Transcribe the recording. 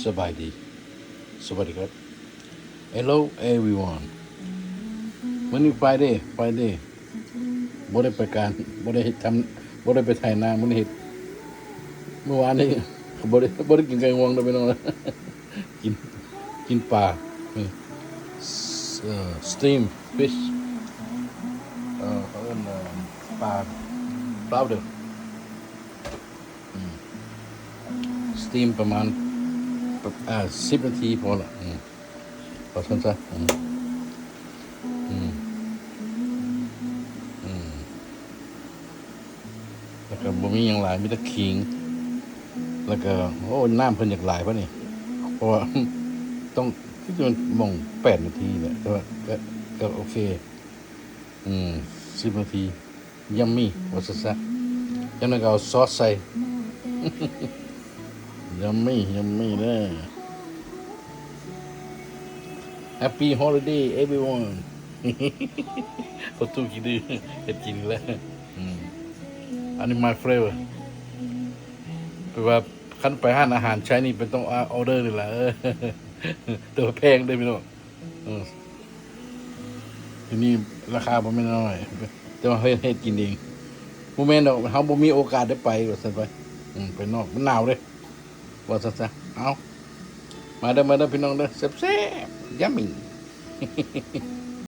สบายดีสวัสดีครับ Hello everyone วันนี้ Friday บ่ได้ไปการบ่ได้ทำบ่ได้ไปถ่ายนามื้อนี้เฮ็ดเมื่อวานนี้บ่ได้กินไก่งวงเด้อพี่น้องนะกินกินปลาsteam fish เขาเรียกปลาเปล่าเด้อsteam ประมาณ10 นาทีพอละพอสั้นซะแล้วก็บ่มีหยังหลายมีแต่ขิงแล้วก็โอ้น้ำเพิ่นอยากหลายป่ะนี่เพราะว่า ต้องที่มันมอง8 นาทีแหละแต่ว่าก็โอเค10 นาทียัมมี่ว่าซะจังนั้นก็เอาซอสใส่ ยัมมี่เด้อ Happy holiday everyone ประตูกี่ดื้อเฮ็ดกินแล้วอันนี้ my flavor แปลว่าคันไปร้านอาหารใช้นี่เป็นต้องออเดอร์นี่แหละแต่ว่าแพงด้วยพี่น้องทีนี้ราคาบ่แม่นน้อยแต่ว่าเฮ็ดกินเองบ่แม่นดอกเฮาบ่มีโอกาสได้ไปว่าซั่นไปไปนอกมันหนาวเด้ว่าซั่นซะเอามาเด้อพี่น้องเด้อแซ่บๆยัมมี่